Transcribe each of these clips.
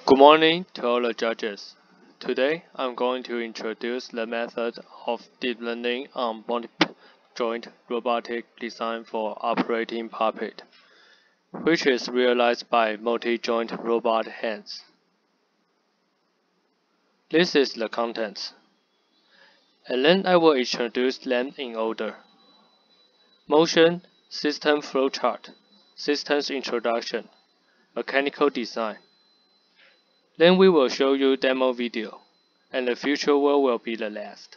Good morning to all the judges. Today, I'm going to introduce the method of deep learning on multi-joint robotic design for operating puppet, which is realized by multi-joint robot hands. This is the contents, and then I will introduce them in order. Motion, system flowchart, systems introduction, mechanical design. Then we will show you demo video, and the future world will be the last.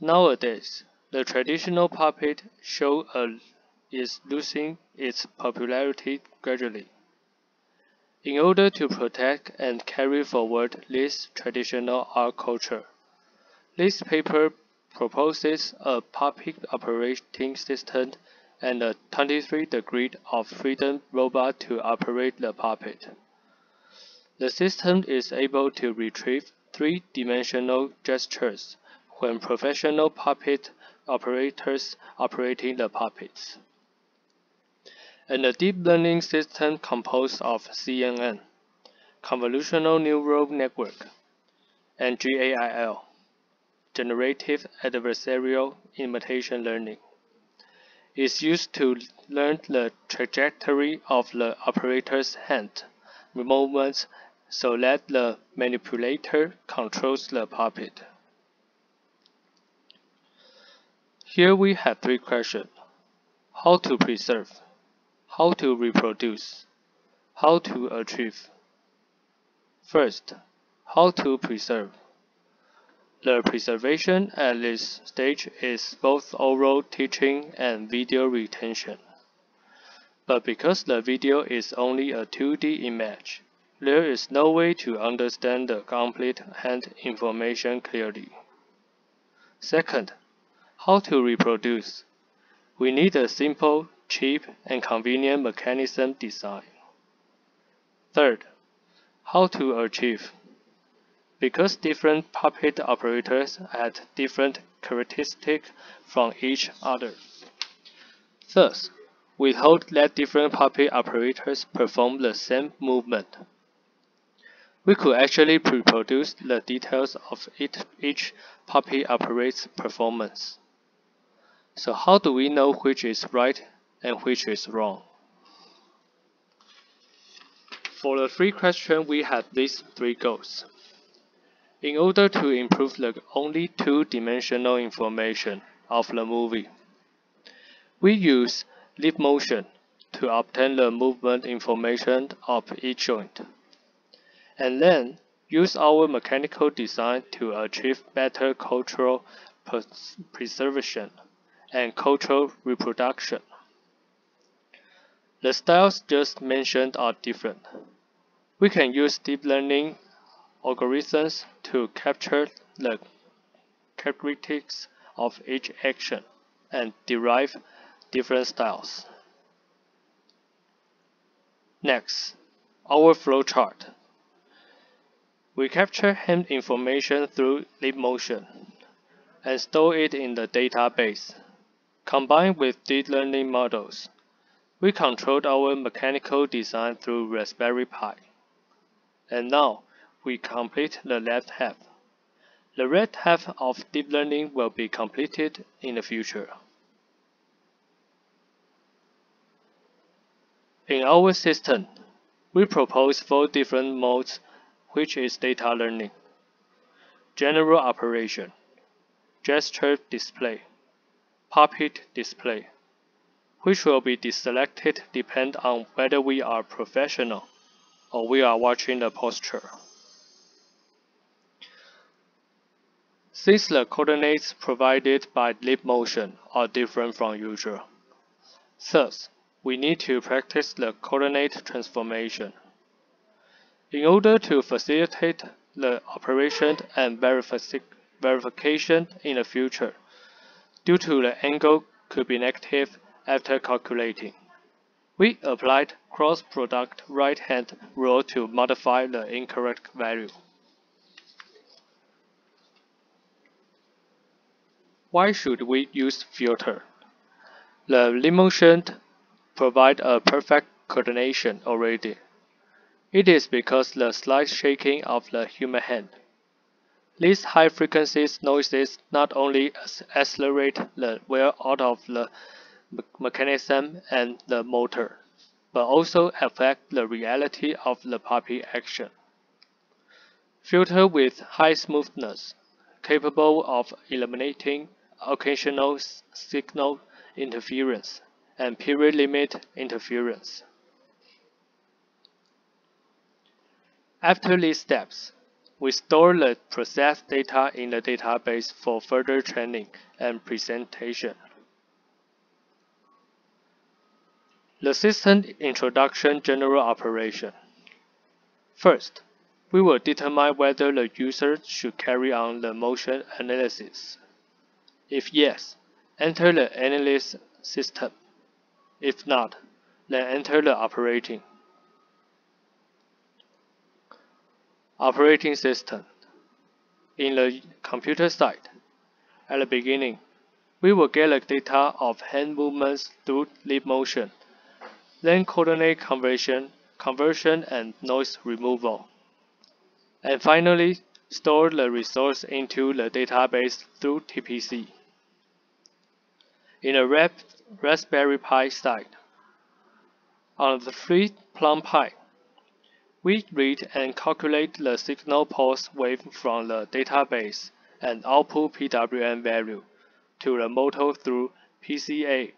Nowadays, the traditional puppet show is losing its popularity gradually. In order to protect and carry forward this traditional art culture, this paper proposes a puppet operating system and a 23 degrees of freedom robot to operate the puppet. The system is able to retrieve three-dimensional gestures when professional puppet operators operating the puppets. And the deep learning system composed of CNN, convolutional neural network, and GAIL, generative adversarial imitation learning, is used to learn the trajectory of the operator's hand movements so that the manipulator controls the puppet. Here we have three questions: how to preserve, how to reproduce, how to achieve. First, how to preserve. The preservation at this stage is both oral teaching and video retention. But because the video is only a 2D image, there is no way to understand the complete hand information clearly. Second, how to reproduce. We need a simple, cheap, and convenient mechanism design. Third, how to achieve. Because different puppet operators have different characteristics from each other. Thus, we hold that different puppet operators perform the same movement. We could actually reproduce the details of each puppet operator's performance. So how do we know which is right and which is wrong? For the three questions, we have these three goals. In order to improve the only two-dimensional information of the movie, we use lip motion to obtain the movement information of each joint, and then use our mechanical design to achieve better cultural preservation and cultural reproduction. The styles just mentioned are different. We can use deep learning algorithms to capture the characteristics of each action and derive different styles. Next, our flowchart. We capture hand information through lip motion and store it in the database. Combined with deep learning models, we controlled our mechanical design through Raspberry Pi. And now, we complete the left half. The right half of deep learning will be completed in the future. In our system, we propose 4 different modes, which is data learning, general operation, gesture display, puppet display, which will be deselected depending on whether we are professional or we are watching the posture. Since the coordinates provided by lip motion are different from usual, thus, we need to practice the coordinate transformation. In order to facilitate the operation and verification in the future, due to the angle could be negative after calculating, we applied cross-product right-hand rule to modify the incorrect value. Why should we use filter? The lip motion provide a perfect coordination already. It is because the slight shaking of the human hand. These high-frequency noises not only accelerate the wear out of the mechanism and the motor, but also affect the reality of the puppy action. Filter with high smoothness, capable of eliminating occasional signal interference and period limit interference. After these steps, we store the processed data in the database for further training and presentation. The system introduction general operation. First, we will determine whether the user should carry on the motion analysis. If yes, enter the analysis system. If not, then enter the operating system. In the computer side, at the beginning, we will get the data of hand movements through lip motion, then coordinate conversion and noise removal, and finally store the results into the database through TPC. In the Raspberry Pi side, on the free Plum Pi, we read and calculate the signal pulse wave from the database and output PWM value to the motor through PCA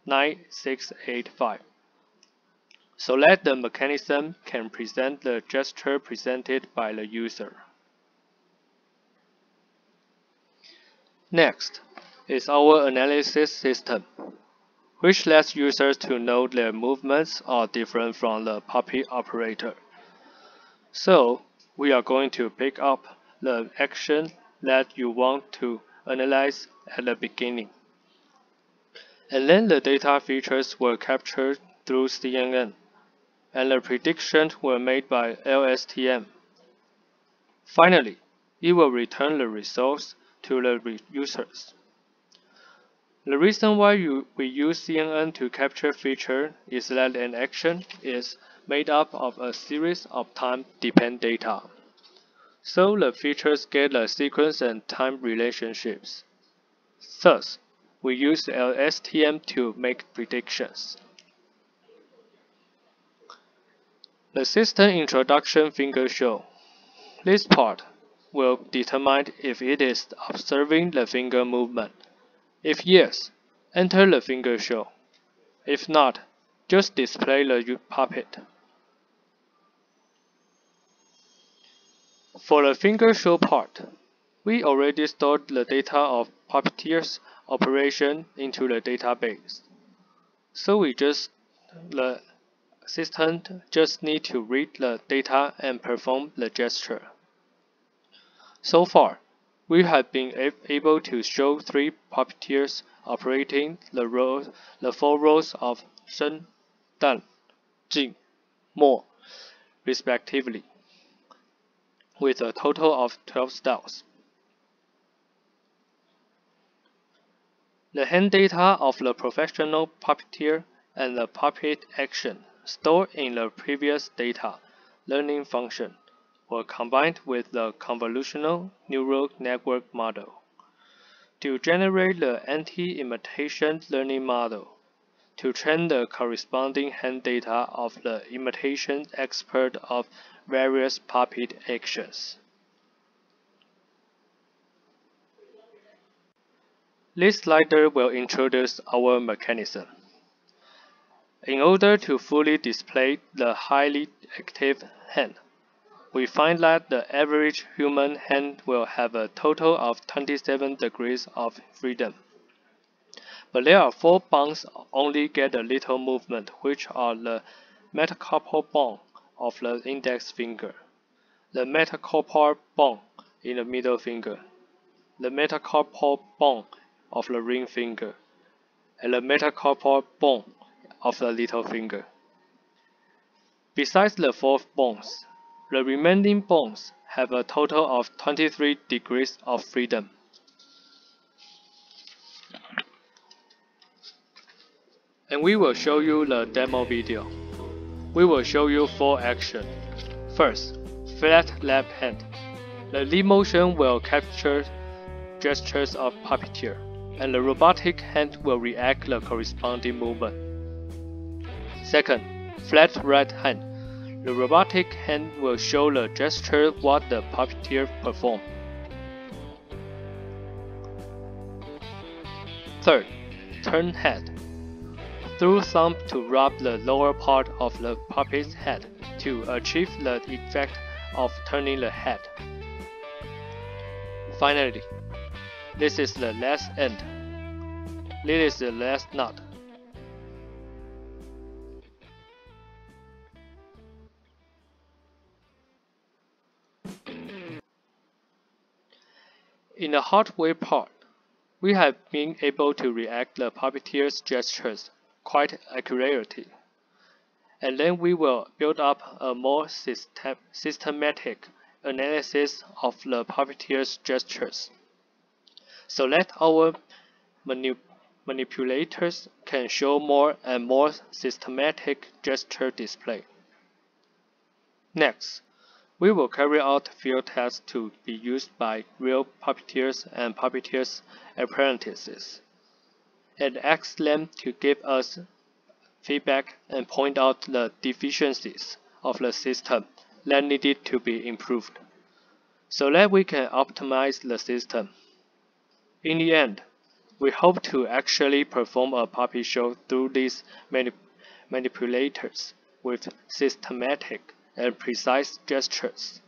9685, so that the mechanism can present the gesture presented by the user. Next is our analysis system, which lets users to know their movements are different from the puppy operator. So, we are going to pick up the action that you want to analyze at the beginning. And then the data features were captured through CNN, and the predictions were made by LSTM. Finally, it will return the results to the users. The reason why we use CNN to capture feature is that an action is made up of a series of time-dependent data, so the features get the sequence and time relationships. Thus, we use LSTM to make predictions. The system introduction finger show. This part will determine if it is observing the finger movement. If yes, enter the finger show. If not, just display the puppet. For the finger show part, we already stored the data of puppeteer's operation into the database. So the system just need to read the data and perform the gesture. So far, we have been able to show 3 puppeteers operating the 4 roles of Shen, Dan, Jing, Mo, respectively, with a total of 12 styles. The hand data of the professional puppeteer and the puppet action stored in the previous data learning function were combined with the convolutional neural network model to generate the anti-imitation learning model to train the corresponding hand data of the imitation expert of various puppet actions. This slider will introduce our mechanism. In order to fully display the highly active hand, we find that the average human hand will have a total of 27 degrees of freedom. But there are 4 bones only get a little movement, which are the metacarpal bone of the index finger, the metacarpal bone in the middle finger, the metacarpal bone of the ring finger, and the metacarpal bone of the little finger. Besides the 4 bones, the remaining bones have a total of 23 degrees of freedom. And we will show you the demo video. We will show you 4 actions. First, flat left hand. The lead motion will capture gestures of puppeteer, and the robotic hand will react the corresponding movement. Second, flat right hand. The robotic hand will show the gesture what the puppeteer performed. Third, turn head. Through thumb to rub the lower part of the puppet's head to achieve the effect of turning the head. Finally, this is the last end. This is the last knot. In the hardware part, we have been able to react the puppeteer's gestures quite accurately, and then we will build up a more systematic analysis of the puppeteer's gestures, so that our manipulators can show more and more systematic gesture display. Next, we will carry out field tests to be used by real puppeteers and puppeteers' apprentices, and ask them to give us feedback and point out the deficiencies of the system that needed to be improved, so that we can optimize the system. In the end, we hope to actually perform a puppet show through these manipulators with systematic and precise gestures,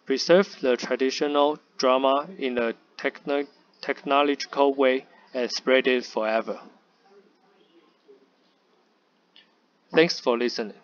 preserve the traditional drama in a technological way, and spread it forever. Thanks for listening.